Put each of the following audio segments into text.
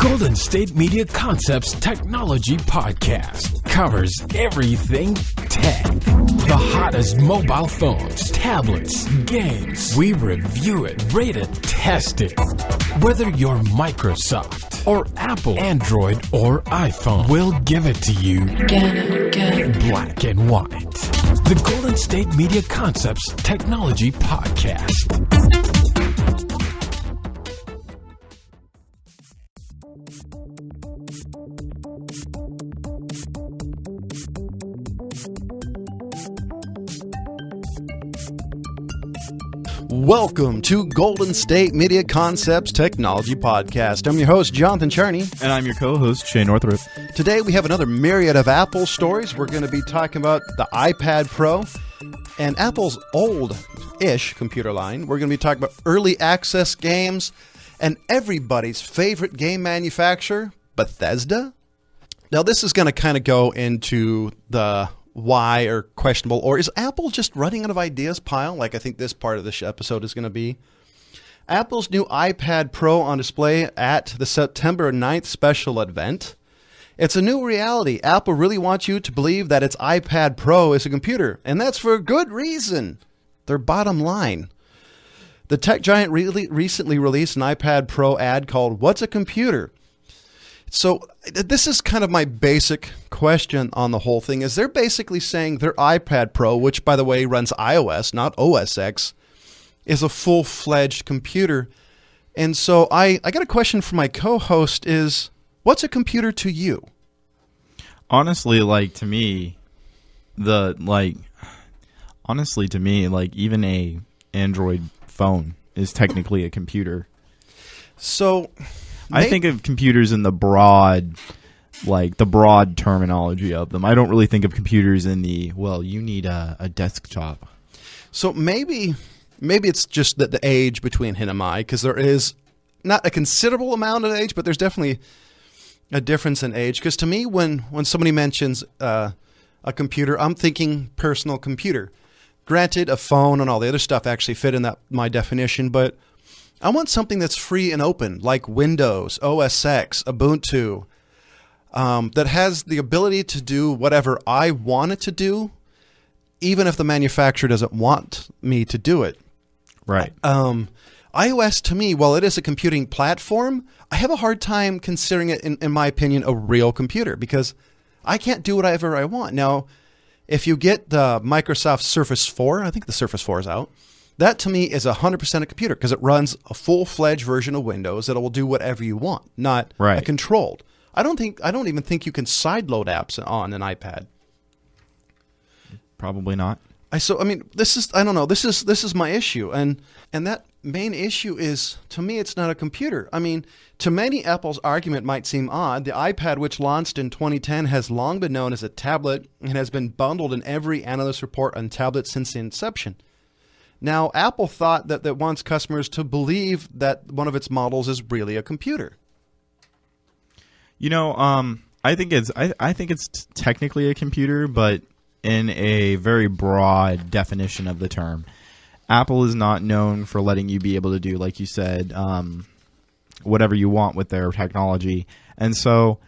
Golden State Media Concepts Technology Podcast covers everything tech. The hottest mobile phones, tablets, games. We review it, rate it, test it. Whether you're Microsoft or Apple, Android or iPhone, we'll give it to you again. Black and white. The Golden State Media Concepts Technology Podcast. Welcome to Golden State Media Concepts Technology Podcast. I'm your host, Jonathan Charney. And I'm your co-host, Shay Northrup. Today we have another myriad of Apple stories. We're going to be talking about the iPad Pro and Apple's old-ish computer line. We're going to be talking about early access games and everybody's favorite game manufacturer, Bethesda. Now this is going to kind of go into the why or questionable, or is Apple just running out of ideas pile, like I think this part of this episode is going to be. Apple's new iPad Pro on display at the September 9th special event. It's a new reality. Apple really wants you to believe that its iPad Pro is a computer, and that's for good reason. Their bottom line. The tech giant recently released an iPad Pro ad called "What's a Computer?" So this is kind of my basic question on the whole thing, is they're basically saying their iPad Pro, which by the way runs iOS, not OS X, is a full-fledged computer. And so I got a question for my co-host is, what's a computer to you? Honestly, to me, even a Android phone is technically a computer. So I think of computers in the broad terminology of them. I don't really think of computers in the, you need a desktop. So maybe it's just the age between him and I, because there is not a considerable amount of age, but there's definitely a difference in age. Because to me, when somebody mentions a computer, I'm thinking personal computer. Granted, a phone and all the other stuff actually fit in my definition, but I want something that's free and open, like Windows, OS X, Ubuntu, that has the ability to do whatever I want it to do, even if the manufacturer doesn't want me to do it. Right. iOS, to me, while it is a computing platform, I have a hard time considering it, in my opinion, a real computer, because I can't do whatever I want. Now, if you get the Microsoft Surface 4, I think the Surface 4 is out, that to me is 100% a computer, because it runs a full-fledged version of Windows that will do whatever you want, not a controlled. I don't even think you can sideload apps on an iPad. Probably not. This is my issue, and that main issue is, to me, it's not a computer. I mean, to many, Apple's argument might seem odd. The iPad, which launched in 2010, has long been known as a tablet and has been bundled in every analyst report on tablets since the inception. Now, Apple thought that wants customers to believe that one of its models is really a computer. I think it's technically a computer, but in a very broad definition of the term. Apple is not known for letting you be able to do, like you said, whatever you want with their technology. And so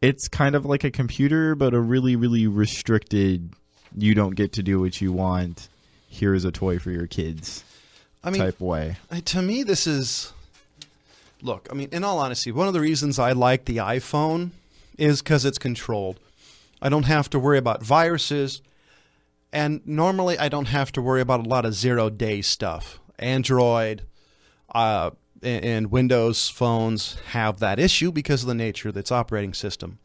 it's kind of like a computer, but a really, really restricted, you don't get to do what you want, here's a toy for your kids type way. To me, this is... Look, in all honesty, one of the reasons I like the iPhone is because it's controlled. I don't have to worry about viruses, and normally I don't have to worry about a lot of zero-day stuff. Android and Windows phones have that issue because of the nature of its operating system.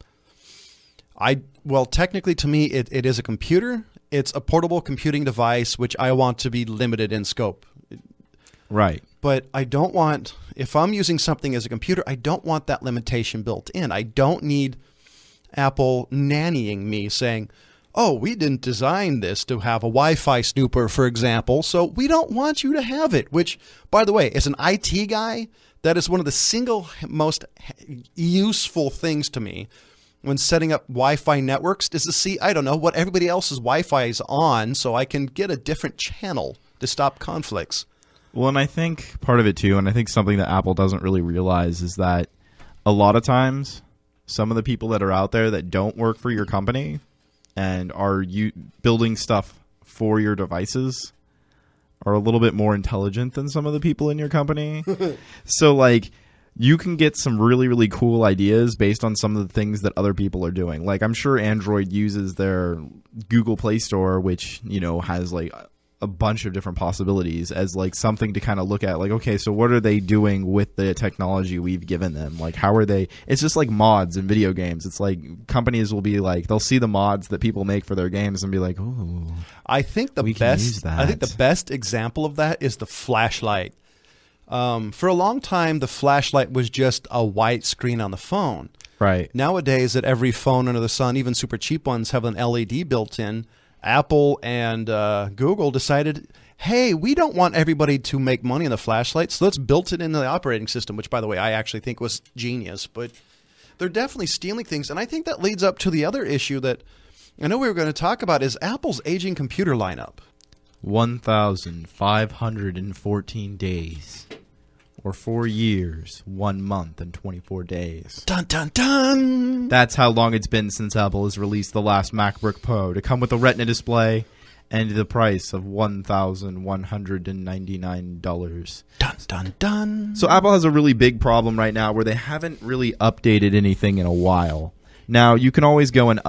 Technically to me, it is a computer. It's a portable computing device, which I want to be limited in scope. Right. But I don't want, if I'm using something as a computer, I don't want that limitation built in. I don't need Apple nannying me saying, oh, we didn't design this to have a Wi-Fi snooper, for example, so we don't want you to have it. Which, by the way, as an IT guy, that is one of the single most useful things to me when setting up Wi-Fi networks is to see, I don't know, what everybody else's Wi-Fi is on so I can get a different channel to stop conflicts. Well, and I think part of it too, and I think something that Apple doesn't really realize is that a lot of times, some of the people that are out there that don't work for your company and are building stuff for your devices are a little bit more intelligent than some of the people in your company. So, like, you can get some really, really cool ideas based on some of the things that other people are doing. Like, I'm sure Android uses their Google Play Store, which, you know, has, like, a bunch of different possibilities as, like, something to kind of look at. Like, okay, so what are they doing with the technology we've given them? Like, how are they... It's just like mods in video games. It's like companies will be like... They'll see the mods that people make for their games and be like, oh, I think the best example of that is the flashlight. For a long time, the flashlight was just a white screen on the phone. Right. Nowadays, that every phone under the sun, even super cheap ones, have an LED built in. Apple and Google decided, hey, we don't want everybody to make money on the flashlight, so let's build it into the operating system, which, by the way, I actually think was genius. But they're definitely stealing things, and I think that leads up to the other issue that I know we were going to talk about is Apple's aging computer lineup. 1,514 days. Or 4 years, 1 month, and 24 days. Dun, dun, dun! That's how long it's been since Apple has released the last MacBook Pro to come with a Retina display and the price of $1,199. Dun, dun, dun! So Apple has a really big problem right now where they haven't really updated anything in a while. Now, you can always go and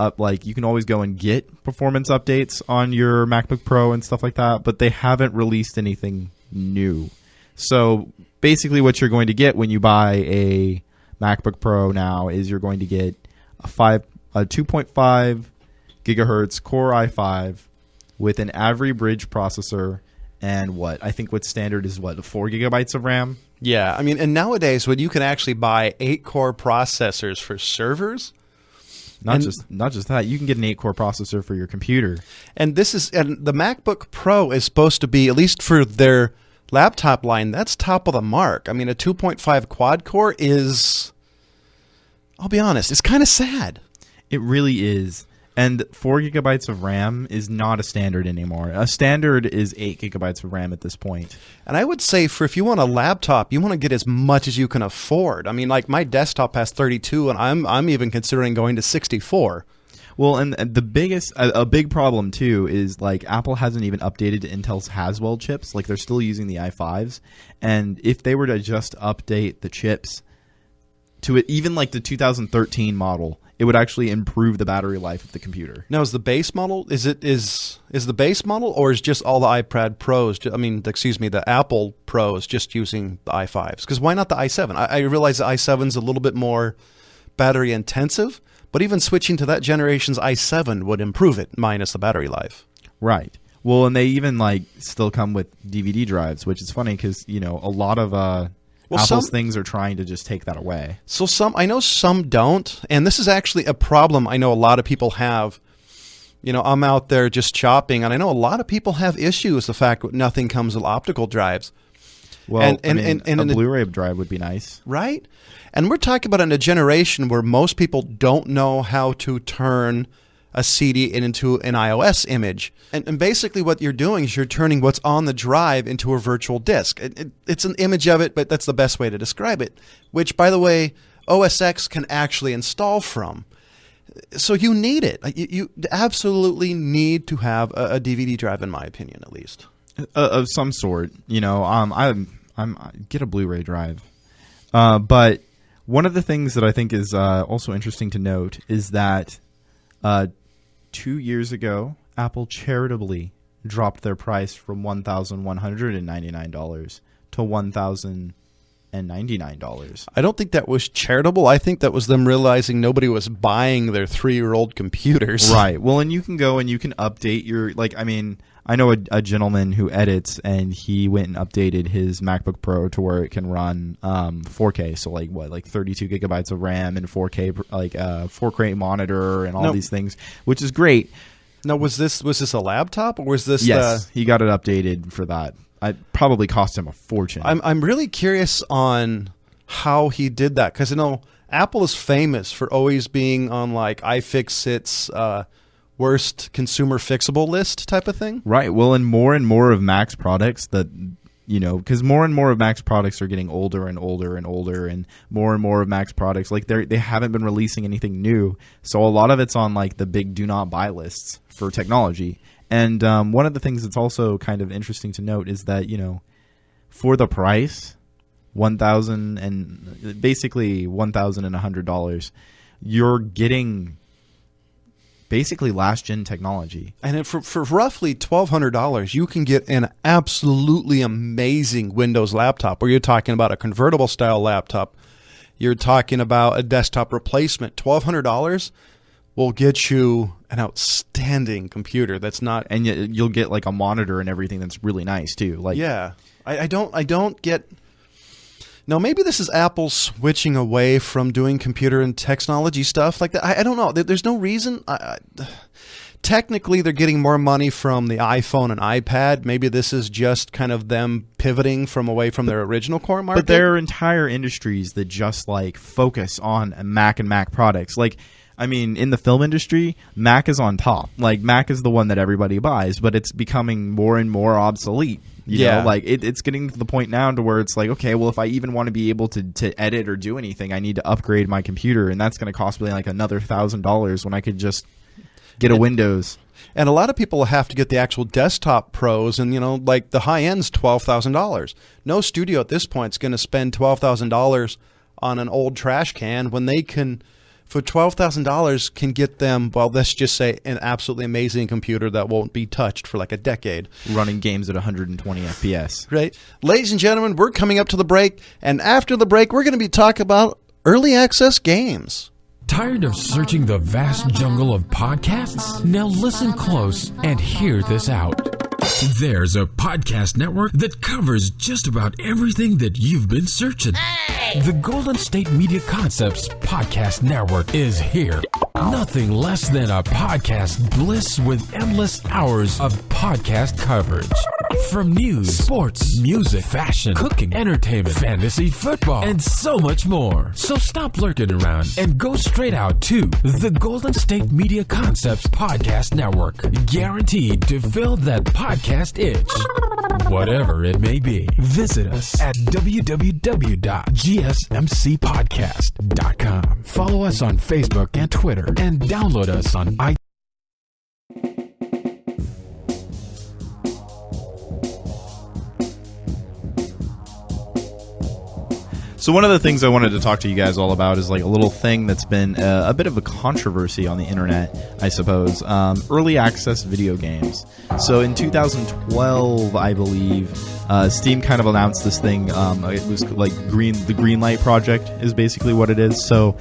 get performance updates on your MacBook Pro and stuff like that, but they haven't released anything new. So basically what you're going to get when you buy a MacBook Pro now is you're going to get a 2.5 gigahertz Core i5 with an Avery Bridge processor and what's standard is 4 gigabytes of RAM. Yeah, I mean, and nowadays when you can actually buy 8-core processors for servers, not just that, you can get an 8-core processor for your computer. And the MacBook Pro is supposed to be, at least for their laptop line, that's top of the mark. I mean, a 2.5 quad core is, I'll be honest, it's kind of sad. It really is. And 4 gigabytes of RAM is not a standard anymore. A standard is 8 gigabytes of RAM at this point. And I would say if you want a laptop, you want to get as much as you can afford. I mean, like my desktop has 32, and I'm even considering going to 64. Well, and the big problem too is like Apple hasn't even updated Intel's Haswell chips. Like they're still using the i5s, and if they were to just update the chips to it, even like the 2013 model, it would actually improve the battery life of the computer. Now, is the base model is the base model, or is just all the iPad Pros? The Apple Pros just using the i5s? Because why not the i7? I realize the i7 is a little bit more battery intensive. But even switching to that generation's i7 would improve it, minus the battery life. Right. Well, and they even still come with DVD drives, which is funny because a lot of Apple's things are trying to just take that away. So I know some don't, and this is actually a problem I know a lot of people have. I'm out there just shopping, and I know a lot of people have issues the fact that nothing comes with optical drives. Well, and a Blu-ray drive would be nice, right? And we're talking about in a generation where most people don't know how to turn a CD into an iOS image. And basically what you're doing is you're turning what's on the drive into a virtual disk. It's an image of it, but that's the best way to describe it, which, by the way, OS X can actually install from. So you need it. You absolutely need to have a DVD drive, in my opinion, at least. Of some sort. I'm get a Blu-ray drive. But one of the things that I think is also interesting to note is that 2 years ago, Apple charitably dropped their price from $1,199 to $1,099. I don't think that was charitable. I think that was them realizing nobody was buying their 3-year-old computers. Right. Well, and you can go and you can update your I know a gentleman who edits, and he went and updated his MacBook Pro to where it can run 4K. So 32 gigabytes of RAM and 4K 4K monitor and all these things, which is great. Now, was this a laptop, or was this? Yes, he got it updated for that. It probably cost him a fortune. I'm really curious on how he did that, because Apple is famous for always being on iFixit's worst consumer fixable list type of thing. Right. Well, and more of Mac's products that because more and more of Mac's products are getting older and older and older, and more of Mac's products, like they haven't been releasing anything new. So a lot of it's on like the big do not buy lists for technology. And one of the things that's also kind of interesting to note is that, for the price, $1,100, you're getting basically last gen technology. And for roughly $1,200, you can get an absolutely amazing Windows laptop, where you're talking about a convertible style laptop. You're talking about a desktop replacement. $1,200 will get you an outstanding computer that's not... And you'll get like a monitor and everything that's really nice too. Like, yeah. I don't get... Now, maybe this is Apple switching away from doing computer and technology stuff like that. I don't know. There's no reason. Technically, they're getting more money from the iPhone and iPad. Maybe this is just kind of them pivoting away from their original core market. But there are entire industries that just like focus on Mac and Mac products. Like, I mean, in the film industry, Mac is on top. Like, Mac is the one that everybody buys, but it's becoming more and more obsolete. You know, like it's getting to the point now to where it's like, okay, well, if I even want to be able to edit or do anything, I need to upgrade my computer, and that's going to cost me like another $1,000 when I could just get a Windows. And a lot of people have to get the actual desktop pros, and like the high end's $12,000. No studio at this point is going to spend $12,000 on an old trash can when they can, for $12,000, can get them, well, let's just say an absolutely amazing computer that won't be touched for like a decade. Running games at 120 FPS. Right. Ladies and gentlemen, we're coming up to the break, and after the break, we're going to be talking about early access games. Tired of searching the vast jungle of podcasts? Now listen close and hear this out. There's a podcast network that covers just about everything that you've been searching. Hey! The Golden State Media Concepts Podcast Network is here. Nothing less than a podcast bliss with endless hours of podcast coverage. From news, sports, music, fashion, cooking, entertainment, fantasy, football, and so much more. So stop lurking around and go straight out to the Golden State Media Concepts Podcast Network. Guaranteed to fill that podcast itch. Whatever it may be. Visit us at www.gsmcpodcast.com. Follow us on Facebook and Twitter, and download us on iTunes. So one of the things I wanted to talk to you guys all about is like a little thing that's been a bit of a controversy on the internet, I suppose. Early access video games. So in 2012, I believe, Steam kind of announced this thing. It was like the Green Light Project is basically what it is. So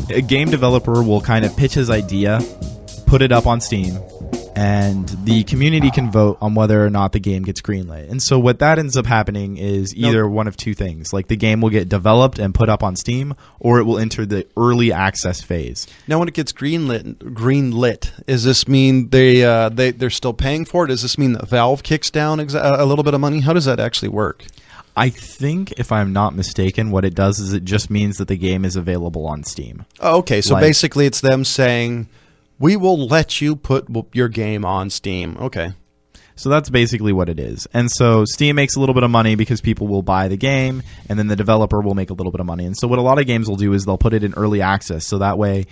a game developer will kind of pitch his idea, put it up on Steam, and the community can vote on whether or not the game gets greenlit. And so what that ends up happening is either one of two things. Like the game will get developed and put up on Steam, or it will enter the early access phase. Now when it gets greenlit, does this mean they're still paying for it? Does this mean that Valve kicks down a little bit of money? How does that actually work? I think, if I'm not mistaken, what it does is it just means that the game is available on Steam. Oh, okay, so basically it's them saying, we will let you put your game on Steam. Okay. So that's basically what it is. And so Steam makes a little bit of money because people will buy the game, and then the developer will make a little bit of money. And so what a lot of games will do is they'll put it in early access, so that way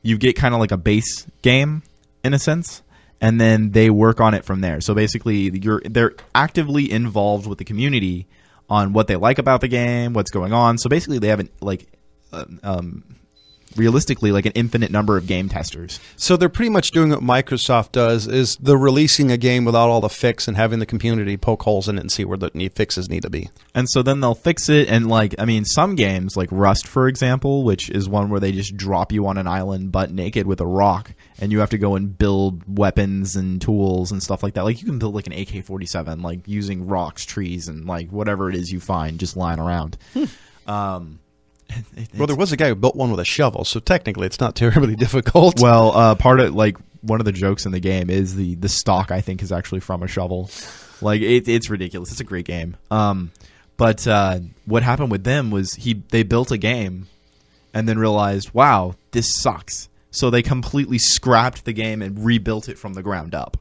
you get kind of like a base game, in a sense, and then they work on it from there. So basically they're actively involved with the community on what they like about the game, what's going on. So basically they have realistically like an infinite number of game testers. So they're pretty much doing what Microsoft does, is they're releasing a game without all the fix and having the community poke holes in it and see where the fixes need to be. And so then they'll fix it, and some games like Rust, for example, which is one where they just drop you on an island butt naked with a rock, and you have to go and build weapons and tools and stuff like that. Like you can build like an AK-47 like using rocks, trees, and like whatever it is you find just lying around. Well, there was a guy who built one with a shovel, so technically it's not terribly difficult. Well, part of one of the jokes in the game is the stock, I think, is actually from a shovel. Like it's ridiculous. It's a great game. But what happened with them was they built a game and then realized, wow, this sucks. So they completely scrapped the game and rebuilt it from the ground up.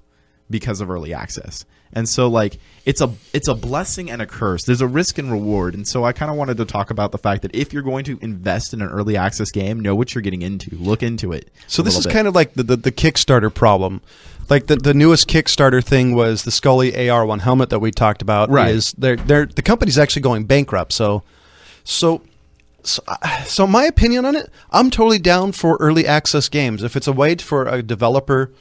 because of early access. And so like it's a blessing and a curse. There's a risk and reward. And so I kind of wanted to talk about the fact that if you're going to invest in an early access game, know what you're getting into. Look into it. So this is kind of like the Kickstarter problem. Like the newest Kickstarter thing was the Scully AR1 helmet that we talked about. Right. Is the company's actually going bankrupt. So my opinion on it, I'm totally down for early access games. If it's a way for a developer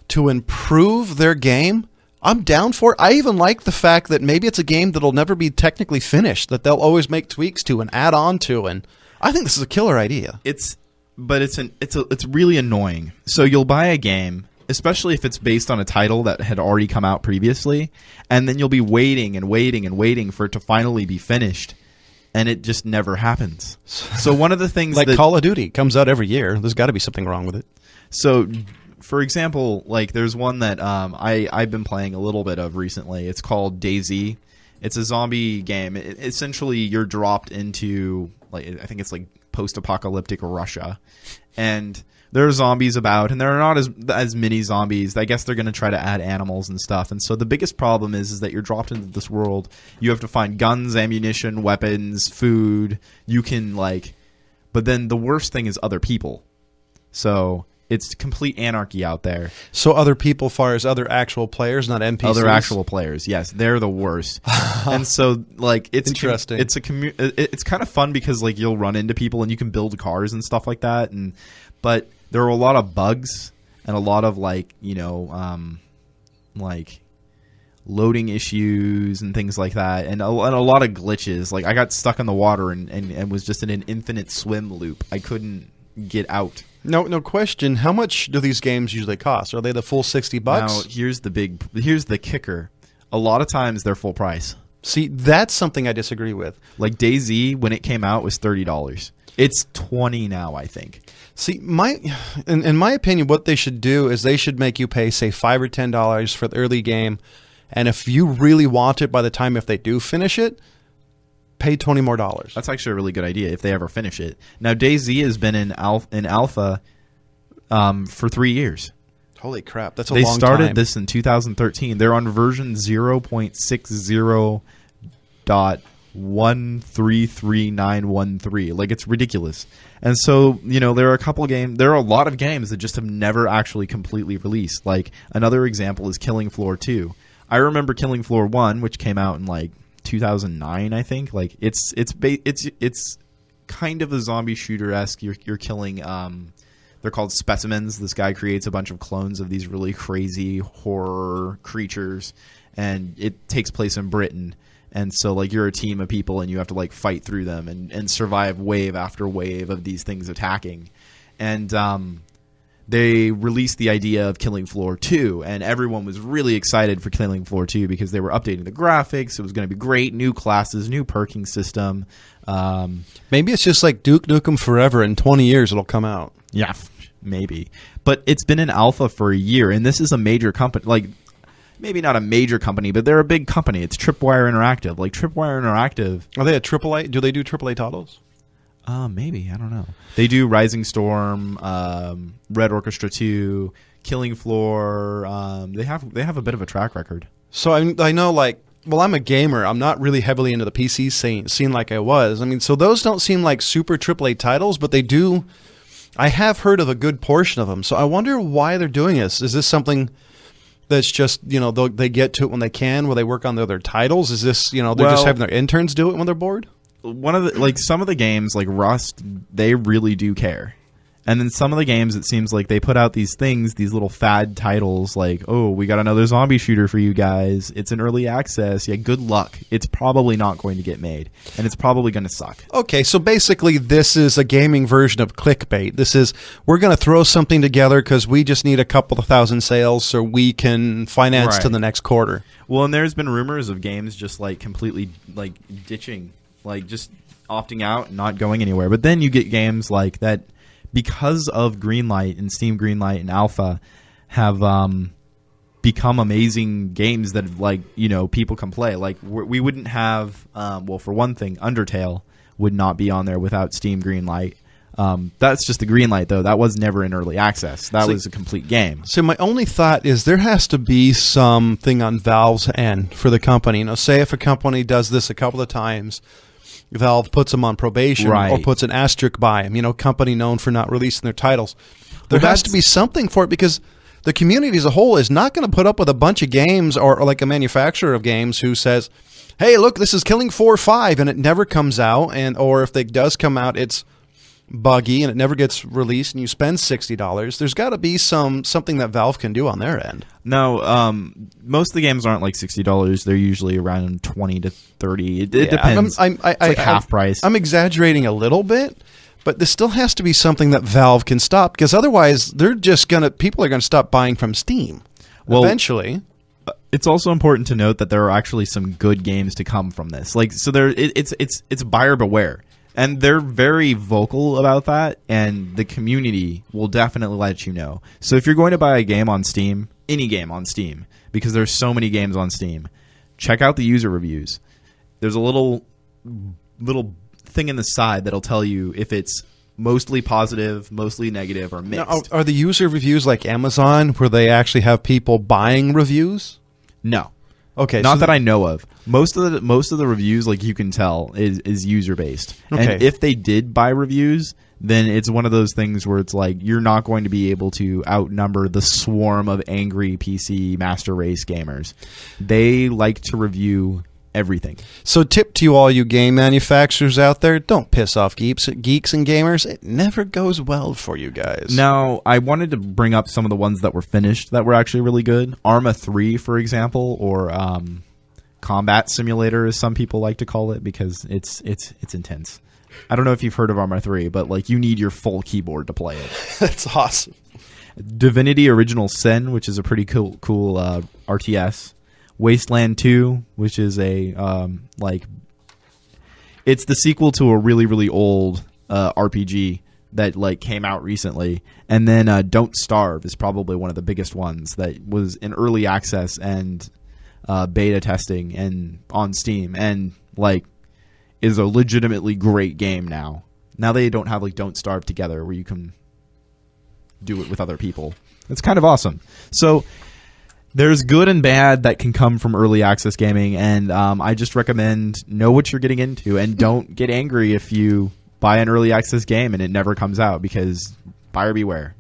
to improve their game, I'm down for it. I even like the fact that maybe it's a game that'll never be technically finished, that they'll always make tweaks to and add on to, and I think this is a killer idea. It's really annoying. So you'll buy a game, especially if it's based on a title that had already come out previously, and then you'll be waiting and waiting and waiting for it to finally be finished, and it just never happens. So one of the things like Call of Duty comes out every year. There's got to be something wrong with it. So, for example, like there's one that I've been playing a little bit of recently. It's called DayZ. It's a zombie game. Essentially, you're dropped into like I think it's like post-apocalyptic Russia, and there are zombies about, and there are not as many zombies. I guess they're going to try to add animals and stuff. And so the biggest problem is that you're dropped into this world. You have to find guns, ammunition, weapons, food. You can but then the worst thing is other people. So it's complete anarchy out there. So other people, far as other actual players, not NPCs. Other actual players, yes, they're the worst. And so, it's interesting. It's kind of fun because you'll run into people and you can build cars and stuff like that. But there are a lot of bugs and a lot of loading issues and things like that, and a lot of glitches. Like I got stuck in the water and was just in an infinite swim loop. I couldn't get out. No question. How much do these games usually cost? Are they the full $60? Now, here's the kicker. A lot of times they're full price. See, that's something I disagree with. Like DayZ, when it came out, was $30. It's $20 now, I think. See, in my opinion, what they should do is they should make you pay, say, $5 or $10 for the early game, and if you really want it by the time if they do finish it, pay $20 more. That's actually a really good idea if they ever finish it. Now, DayZ has been in alpha for 3 years. Holy crap, that's a long time. They started this in 2013. They're on version 0.60.133913. It's ridiculous. And so, there are a lot of games that just have never actually completely released. Like another example is Killing Floor 2. I remember Killing Floor 1, which came out in 2009, I think. It's kind of a zombie shooter-esque. You're killing they're called specimens. This guy creates a bunch of clones of these really crazy horror creatures, and it takes place in Britain. And so you're a team of people and you have to fight through them and survive wave after wave of these things attacking. And they released the idea of Killing Floor 2, and everyone was really excited for Killing Floor 2 because they were updating the graphics. It was going to be great, new classes, new perking system. Maybe it's just like Duke Nukem Forever. In 20 years it'll come out. Yeah, maybe. But it's been in alpha for a year, and this is a major company. Maybe not a major company, but they're a big company. It's Tripwire Interactive. Tripwire Interactive. Are they a AAA? Do they do AAA titles? Maybe. I don't know. They do Rising Storm, Red Orchestra 2, Killing Floor. They have a bit of a track record. So I know, I'm a gamer. I'm not really heavily into the PC scene like I was. So those don't seem like super AAA titles, but they do. I have heard of a good portion of them. So I wonder why they're doing this. Is this something that's just, they get to it when they can, where they work on the other titles? Is this, they're just having their interns do it when they're bored? One of the some of the games like Rust, they really do care. And then some of the games, it seems like they put out these little fad titles we got another zombie shooter for you guys. It's in early access. Yeah, good luck. It's probably not going to get made, and it's probably going to suck. Okay, so basically this is a gaming version of clickbait. This is, we're going to throw something together because we just need a couple of thousand sales so we can finance to the next quarter. Well, and there's been rumors of games just completely ditching, just opting out and not going anywhere. But then you get games like that, because of Greenlight and Steam Greenlight and Alpha, have become amazing games that people can play. We wouldn't have for one thing, Undertale would not be on there without Steam Greenlight. That's just the green light, though. That was never in early access. That was a complete game. So my only thought is there has to be something on Valve's end for the company. You know, say if a company does this a couple of times, Valve puts them on probation or puts an asterisk by them. You know, company known for not releasing their titles. There has to be something for it because the community as a whole is not going to put up with a bunch of games or like a manufacturer of games who says, hey, look, this is Killing Floor 5, and it never comes out, or if it does come out, it's buggy and it never gets released, and you spend $60. There's got to be something that Valve can do on their end. No, most of the games aren't like $60. They're usually around $20 to $30. It depends. It's like half price. I'm exaggerating a little bit, but there still has to be something that Valve can stop, because otherwise people are gonna stop buying from Steam eventually. It's also important to note that there are actually some good games to come from this. It's buyer beware. And they're very vocal about that, and the community will definitely let you know. So if you're going to buy a game on Steam, any game on Steam, because there's so many games on Steam, check out the user reviews. There's a little thing in the side that'll tell you if it's mostly positive, mostly negative, or mixed. Now, are the user reviews like Amazon, where they actually have people buying reviews? No. Okay, not that I know of. Most of the reviews, like you can tell, is user based. Okay. And if they did buy reviews, then it's one of those things where it's like you're not going to be able to outnumber the swarm of angry PC master race gamers. They like to review everything. So tip to all you game manufacturers out there, don't piss off geeks and gamers. It never goes well for you guys. Now, I wanted to bring up some of the ones that were finished that were actually really good. Arma 3, for example, or Combat Simulator, as some people like to call it, because it's intense. I don't know if you've heard of Arma 3, but like you need your full keyboard to play it. That's awesome. Divinity Original Sin, which is a pretty cool RTS. Wasteland 2, which is it's the sequel to a really, really old RPG that like came out recently. And then Don't Starve is probably one of the biggest ones that was in early access and beta testing and on Steam, and like is a legitimately great game now. Now they don't have like Don't Starve Together where you can do it with other people. It's kind of awesome. So there's good and bad that can come from early access gaming, and I just recommend know what you're getting into, and don't get angry if you buy an early access game and it never comes out, because buyer beware.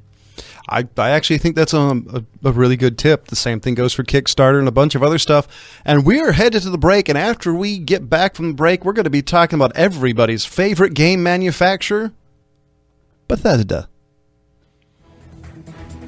I actually think that's a really good tip. The same thing goes for Kickstarter and a bunch of other stuff. And we're headed to the break, and after we get back from the break, we're going to be talking about everybody's favorite game manufacturer, Bethesda.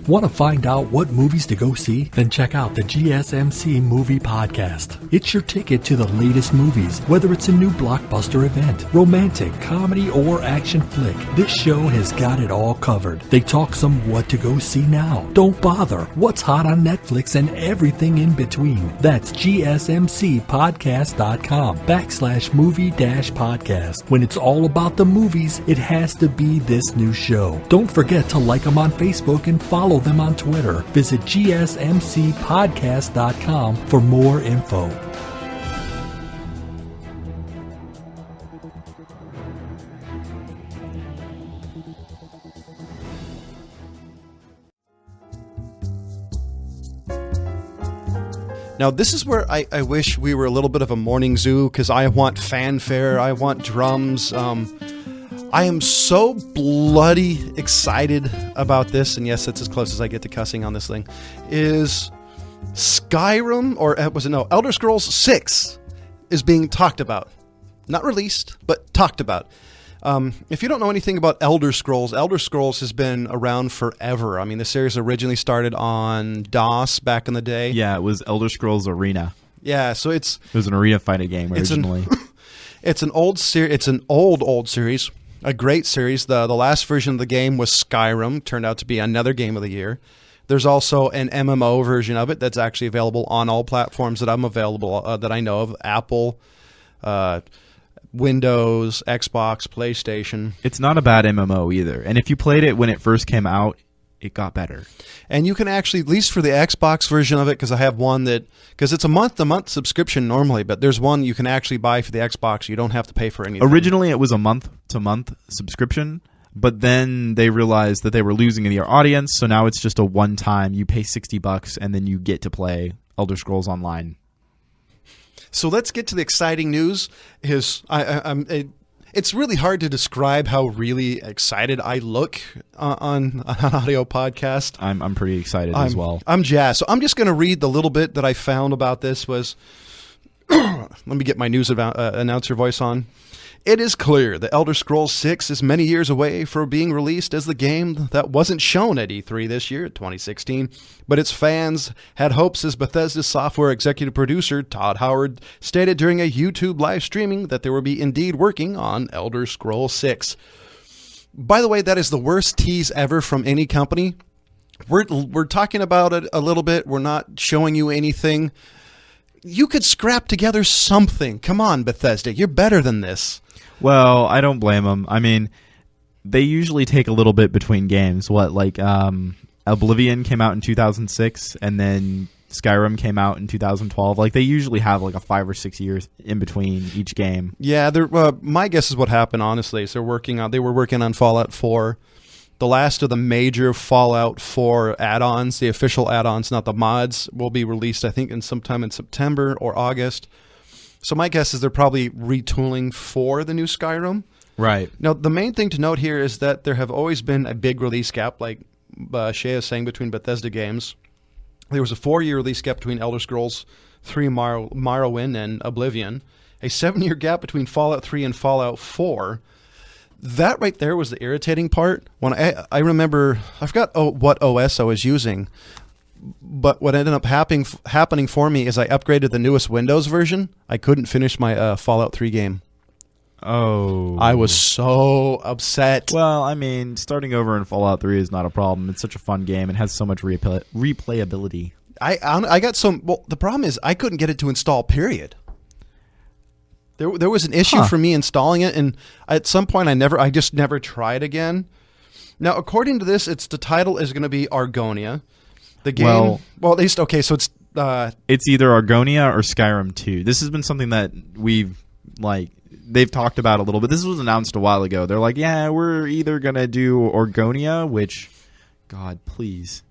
Want to find out what movies to go see? Then check out the GSMC Movie Podcast. It's your ticket to the latest movies, whether it's a new blockbuster event, romantic, comedy, or action flick. This show has got it all covered. They talk some what to go see now, don't bother, what's hot on Netflix, and everything in between. That's GSMCpodcast.com/movie-podcast. When it's all about the movies, it has to be this new show. Don't forget to like them on Facebook and follow them on Twitter. Visit GSMCpodcast.com for more info. Now, this is where I wish we were a little bit of a morning zoo, because I want fanfare, I want drums. I am so bloody excited about this, and yes, that's as close as I get to cussing on this thing, is Skyrim, or was it no, Elder Scrolls 6 is being talked about. Not released, but talked about. If you don't know anything about Elder Scrolls has been around forever. I mean, the series originally started on DOS back in the day. Yeah, it was Elder Scrolls Arena. Yeah, so it was an arena fighting game originally. It's an old series. It's an old series. A great series. The last version of the game was Skyrim. Turned out to be another game of the year. There's also an MMO version of it that's actually available on all platforms that that I know of. Apple, Windows, Xbox, PlayStation. It's not a bad MMO either. And if you played it when it first came out, it got better. And you can actually, at least for the Xbox version of it, because I have one because it's a month-to-month subscription normally, but there's one you can actually buy for the Xbox. You don't have to pay for anything. Originally, it was a month-to-month subscription. But then they realized that they were losing their audience, so now it's just a one-time. You pay $60 and then you get to play Elder Scrolls Online. So let's get to the exciting news. It's really hard to describe how really excited I look on an audio podcast. I'm pretty excited as well. I'm jazzed. So I'm just going to read the little bit that I found about this. Let me get my news announcer voice on. It is clear that Elder Scrolls 6 is many years away from being released as the game that wasn't shown at E3 this year, 2016, but its fans had hopes, as Bethesda's software executive producer Todd Howard stated during a YouTube live streaming that they would be indeed working on Elder Scrolls 6. By the way, that is the worst tease ever from any company. We're talking about it a little bit. We're not showing you anything. You could scrap together something. Come on, Bethesda. You're better than this. Well, I don't blame them. I mean, they usually take a little bit between games. Oblivion came out in 2006, and then Skyrim came out in 2012. Like, they usually have like a 5 or 6 years in between each game. Yeah, my guess is what happened, honestly. So they were working on Fallout 4. The last of the major Fallout 4 add-ons, the official add-ons, not the mods, will be released, I think, sometime in September or August. So my guess is they're probably retooling for the new Skyrim. Right. Now, the main thing to note here is that there have always been a big release gap, like Shay is saying, between Bethesda games. There was a 4-year release gap between Elder Scrolls 3 Morrowind and Oblivion, a 7-year gap between Fallout 3 and Fallout 4. That right there was the irritating part. When I remember, I forgot what OS I was using, but what ended up happening for me is I upgraded the newest Windows version. I couldn't finish my Fallout 3 game. Oh. I was so upset. Well, I mean, starting over in Fallout 3 is not a problem. It's such a fun game. It has so much replayability. I got some. Well, the problem is I couldn't get it to install, period. There was an issue for me installing it, and at some point I just never tried again. Now, according to this, the title is going to be Argonia. The game, well, at least so it's either Argonia or Skyrim 2. This has been something that they've talked about a little bit. This was announced a while ago. They're like, yeah, we're either going to do Argonia, which, God, please.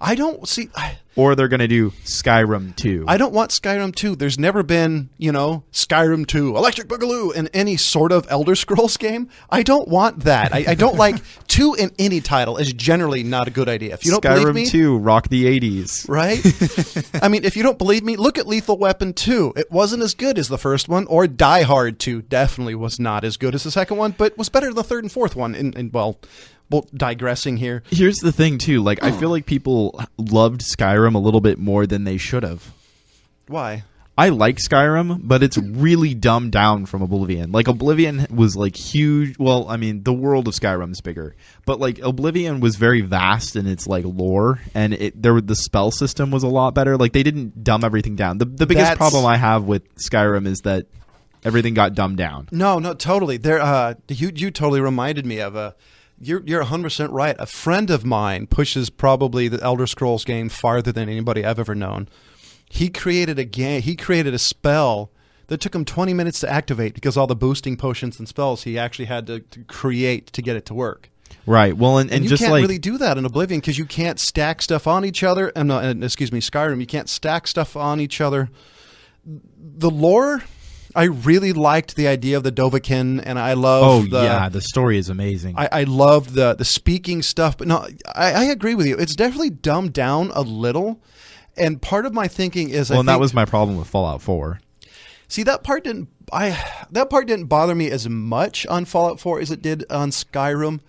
I don't see... Or they're going to do Skyrim 2. I don't want Skyrim 2. There's never been, Skyrim 2, Electric Boogaloo in any sort of Elder Scrolls game. I don't want that. I don't like 2 in any title is generally not a good idea. If you don't believe me... Skyrim 2, rock the 80s. Right? I mean, if you don't believe me, look at Lethal Weapon 2. It wasn't as good as the first one, or Die Hard 2 definitely was not as good as the second one, but was better than the third and fourth one. Well, digressing here. Here's the thing, too. I feel like people loved Skyrim a little bit more than they should have. Why? I like Skyrim, but it's really dumbed down from Oblivion. Oblivion was, huge. Well, I mean, the world of Skyrim's bigger. But, Oblivion was very vast in its, lore, and the spell system was a lot better. They didn't dumb everything down. The biggest problem I have with Skyrim is that everything got dumbed down. No, totally. You totally reminded me of You're 100% right. A friend of mine pushes probably the Elder Scrolls game farther than anybody I've ever known. He created a spell that took him 20 minutes to activate because all the boosting potions and spells he actually had to create to get it to work. Right. Well, and you just can't really do that in Oblivion because you can't stack stuff on each other. Skyrim, you can't stack stuff on each other. The lore... I really liked the idea of the Dovahkiin, and I love the story is amazing. I loved the speaking stuff, but no, I agree with you. It's definitely dumbed down a little, and part of my thinking is that was my problem with Fallout 4. See, that part didn't bother me as much on Fallout 4 as it did on Skyrim.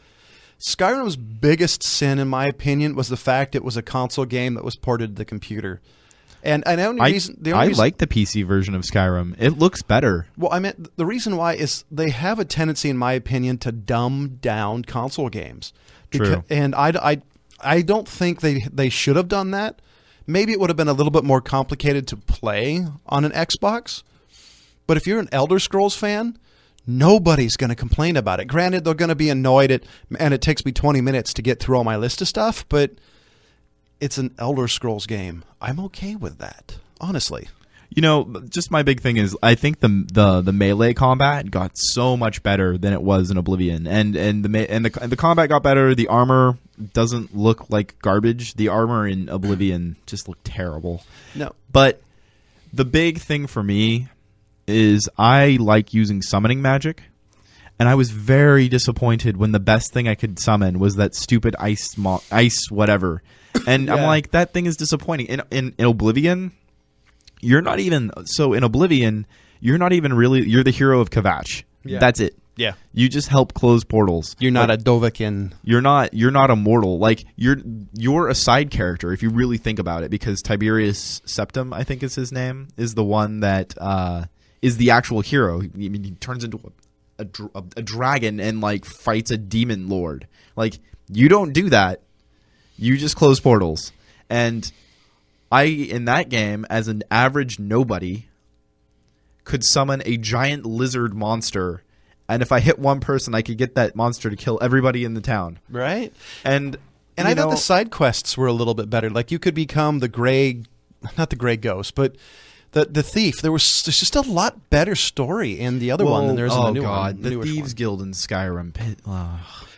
Skyrim's biggest sin, in my opinion, was the fact it was a console game that was ported to the computer. And the only reason I like the PC version of Skyrim. It looks better. Well, I meant the reason why is they have a tendency, in my opinion, to dumb down console games. True. And I don't think they should have done that. Maybe it would have been a little bit more complicated to play on an Xbox. But if you're an Elder Scrolls fan, nobody's going to complain about it. Granted, they're going to be annoyed and it takes me 20 minutes to get through all my list of stuff, but it's an Elder Scrolls game. I'm okay with that, honestly. Just my big thing is I think the melee combat got so much better than it was in Oblivion, and the combat got better. The armor doesn't look like garbage. The armor in Oblivion just looked terrible. No, but the big thing for me is I like using summoning magic, and I was very disappointed when the best thing I could summon was that stupid ice whatever, and I'm like, that thing is disappointing. In Oblivion. You're not even in Oblivion. You're not even really. You're the hero of Kvatch. Yeah. That's it. Yeah. You just help close portals. You're not a Dovahkiin. You're not immortal. Like you're a side character if you really think about it. Because Tiberius Septim, I think is his name, is the one that is the actual hero. He turns into a dragon and like fights a demon lord. Like you don't do that. You just close portals. And in that game, as an average nobody, could summon a giant lizard monster, and if I hit one person, I could get that monster to kill everybody in the town. Right. And I thought the side quests were a little bit better. Like you could become not the gray ghost, but the thief. There's just a lot better story in the other one than there is in the new one. The Thieves Guild in Skyrim.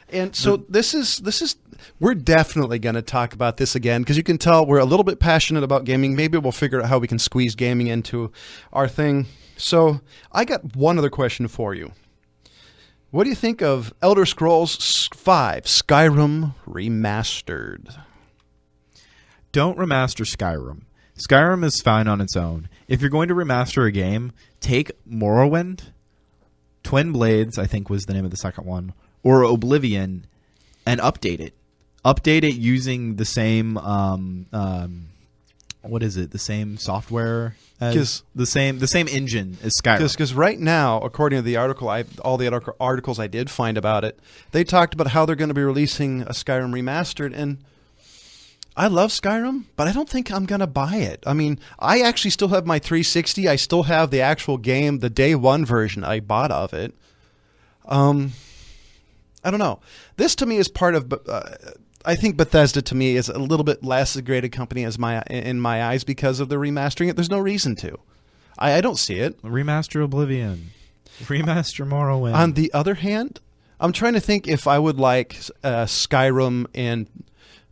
And so this is we're definitely going to talk about this again because you can tell we're a little bit passionate about gaming. Maybe we'll figure out how we can squeeze gaming into our thing. So I got one other question for you. What do you think of Elder Scrolls V Skyrim Remastered? Don't remaster Skyrim. Skyrim is fine on its own. If you're going to remaster a game, take Morrowind, Twin Blades, I think was the name of the second one, or Oblivion, and update it. Update it using the same the same software as the same engine as Skyrim. Because right now, according to the article, all the articles I did find about it, they talked about how they're going to be releasing a Skyrim remastered, and I love Skyrim, but I don't think I'm going to buy it. I mean, I actually still have my 360. I still have the actual game, the day one version I bought of it. I don't know. This to me is part of. I think Bethesda to me is a little bit less a great a company in my eyes because of the remastering it. There's no reason to. I don't see it. Remaster Oblivion. Remaster Morrowind. On the other hand, I'm trying to think if I would like Skyrim in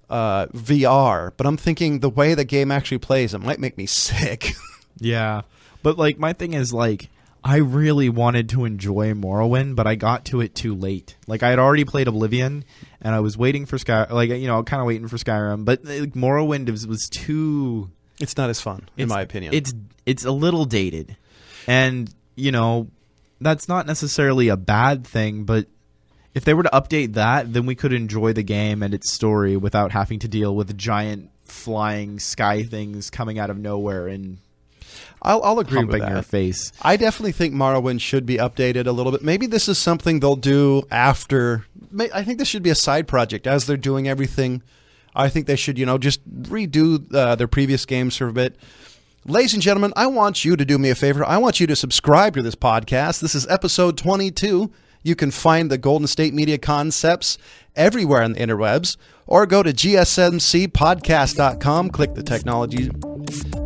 VR, but I'm thinking the way the game actually plays, it might make me sick. Yeah, but like my thing is like. I really wanted to enjoy Morrowind, but I got to it too late. Like I had already played Oblivion, and I was waiting for kind of waiting for Skyrim. But like, Morrowind was too. It's not as fun, in my opinion. It's a little dated, and that's not necessarily a bad thing. But if they were to update that, then we could enjoy the game and its story without having to deal with giant flying sky things coming out of nowhere and. I'll agree with that. Your face. I definitely think Morrowind should be updated a little bit. Maybe this is something they'll do after. I think this should be a side project as they're doing everything. I think they should, just redo their previous games for a bit. Ladies and gentlemen, I want you to do me a favor. I want you to subscribe to this podcast. This is episode 22. You can find the Golden State Media Concepts everywhere on the interwebs, or go to gsmcpodcast.com, click the technology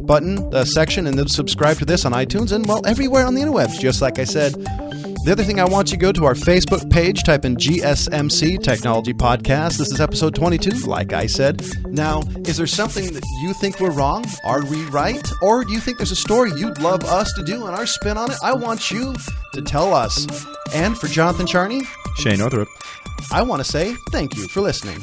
button section, and then subscribe to this on iTunes and, everywhere on the interwebs, just like I said. The other thing I want you to go to our Facebook page, type in GSMC Technology Podcast. This is episode 22, like I said. Now, is there something that you think we're wrong? Are we right? Or do you think there's a story you'd love us to do and our spin on it? I want you to tell us. And for Jonathan Charney, Shay Northrup, I want to say thank you for listening.